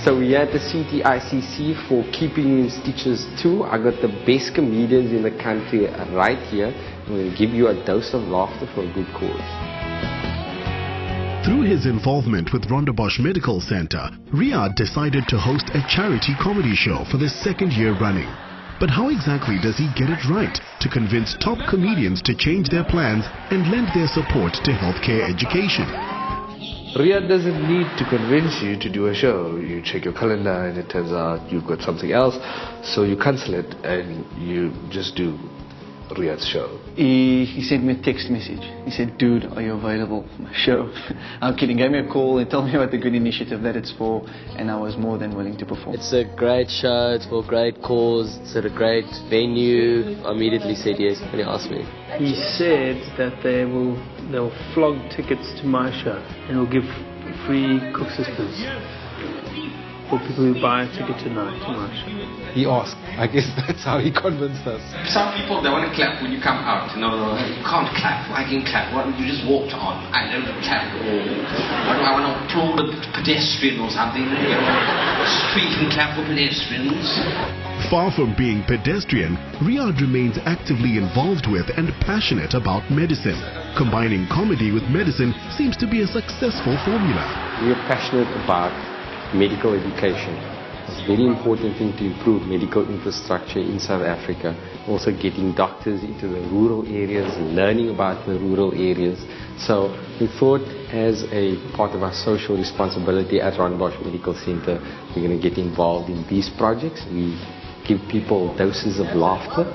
So we had the CTICC for keeping in stitches too. I got the best comedians in the country right here. I'm going to give you a dose of laughter for a good cause. Through his involvement with Rondebosch Medical Centre, Riaad decided to host a charity comedy show for the second year running. But how exactly does he get it right to convince top comedians to change their plans and lend their support to healthcare education? Riaad doesn't need to convince you to do a show. You check your calendar and it turns out you've got something else, so you cancel it and you just do Riaad's show. He sent me a text message. He said, "Dude, are you available for my show?" I'm kidding. He gave me a call and told me about the good initiative that it's for, and I was more than willing to perform. It's a great show, it's for a great cause, it's at a great venue. I immediately said yes when he asked me. He said that they'll flog tickets to my show and will give free cook sisters for people who buy a ticket tonight to my show. He asked. I guess that's how he convinced us. Some people, they want to clap when you come out. You know, you can't clap. I can clap. Why don't you just walked on? I don't clap at all. Why do I want to applaud a pedestrian or something? You know, street and clap for pedestrians. Far from being pedestrian, Riaad remains actively involved with and passionate about medicine. Combining comedy with medicine seems to be a successful formula. We are passionate about medical education. It's a very important thing to improve medical infrastructure in South Africa. Also getting doctors into the rural areas, learning about the rural areas. So we thought as a part of our social responsibility at Rondebosch Medical Centre, we're going to get involved in these projects. We give people doses of laughter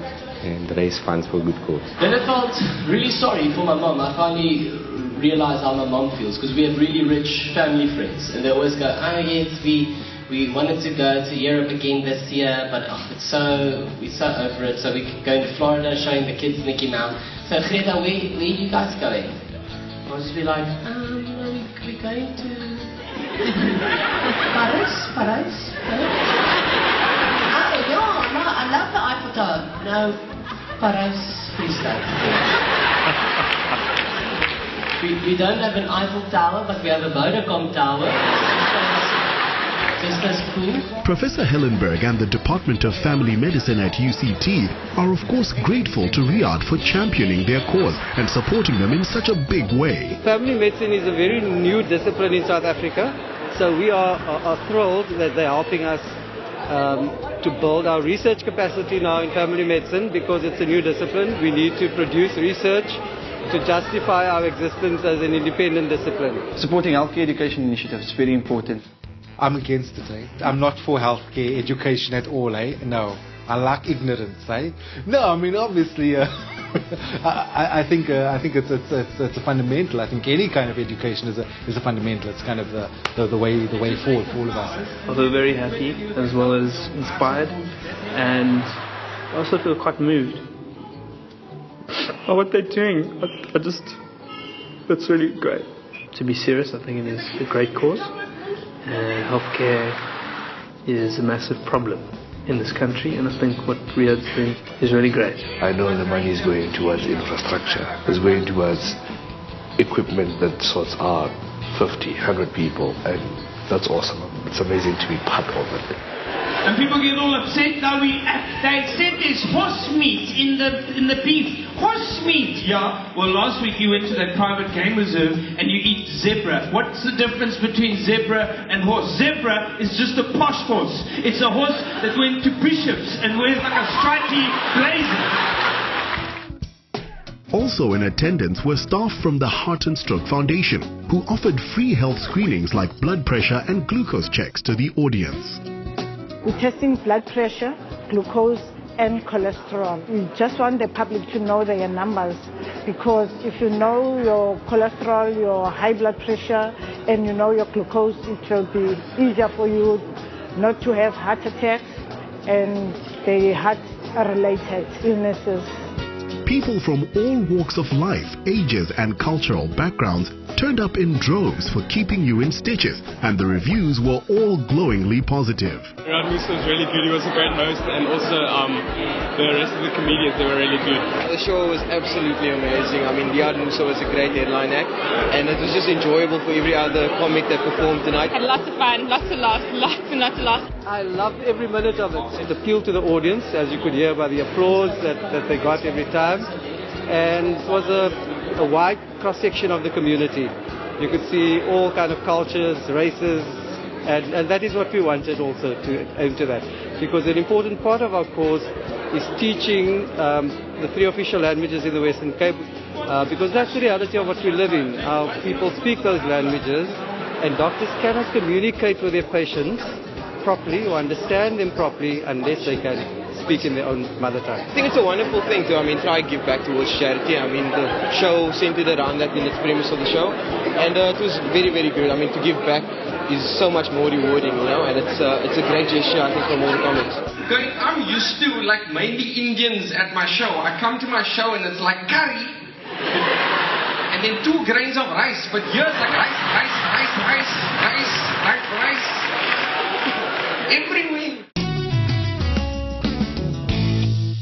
and raise funds for good cause. Then I felt really sorry for my mum. I finally realized how my mum feels, because we have really rich family friends and they always go, "Oh yes, we wanted to go to Europe again this year, but we're so over it, so we're going to Florida showing the kids Mickey Mouse. So Greta, where are you guys going?" I was just be like, we're going to Paris. Oh yeah, no, I love the Eiffel Tower. No, Paris, please don't. We don't have an Eiffel Tower, but we have a Vodacom Tower. Cool. Professor Hellenberg and the Department of Family Medicine at UCT are of course grateful to Riaad for championing their cause and supporting them in such a big way. Family medicine is a very new discipline in South Africa, so we are thrilled that they're helping us to build our research capacity now in family medicine, because it's a new discipline. We need to produce research to justify our existence as an independent discipline. Supporting healthcare education initiatives is very important. I'm against it, eh? I'm not for healthcare education at all, eh? No. I like ignorance, eh? No, I mean, obviously, I think it's a fundamental. I think any kind of education is a fundamental. It's kind of the way forward for all of us. I feel very happy as well as inspired, and I also feel quite moved by what they're doing. It's really great. To be serious, I think it is a great cause. Healthcare is a massive problem in this country, and I think what Riaad's doing is really great. I know the money is going towards infrastructure. It's going towards equipment that sorts out 50, 100 people, and that's awesome. It's amazing to be part of it. And people get all upset. Now they said there's horse meat in the beef. Horse meat, yeah. Well, last week you went to that private game reserve and you eat zebra. What's the difference between zebra and horse? Zebra is just a posh horse. It's a horse that went to bishops and wears like a stripy blazer. Also in attendance were staff from the Heart and Stroke Foundation, who offered free health screenings like blood pressure and glucose checks to the audience. We're testing blood pressure, glucose and cholesterol. We just want the public to know their numbers, because if you know your cholesterol, your high blood pressure, and you know your glucose, it will be easier for you not to have heart attacks and the heart-related illnesses. People from all walks of life, ages and cultural backgrounds turned up in droves for keeping you in stitches, and the reviews were all glowingly positive. Riaad was really good. He was a great host, and also the rest of the comedians, they were really good. The show was absolutely amazing. I mean, Riaad was a great headline act, and it was just enjoyable for every other comic that performed tonight. Had lots of fun, lots of laughs, lots and lots of laughs. I loved every minute of it. It appealed to the audience, as you could hear by the applause that they got every time. And it was a wide cross-section of the community. You could see all kind of cultures, races, and that is what we wanted also to aim to that. Because an important part of our course is teaching the 3 official languages in the Western Cape, because that's the reality of what we live in. Our people speak those languages, and doctors cannot communicate with their patients properly or understand them properly unless they can speak in their own mother tongue. I think it's a wonderful thing to, try to give back towards charity. The show centered around that in its premise of the show, and it was very, very good. To give back is so much more rewarding, and it's a great gesture, I think, from all the comics. I'm used to, mainly Indians at my show. I come to my show and it's like curry, and then 2 grains of rice, but here's like rice. Every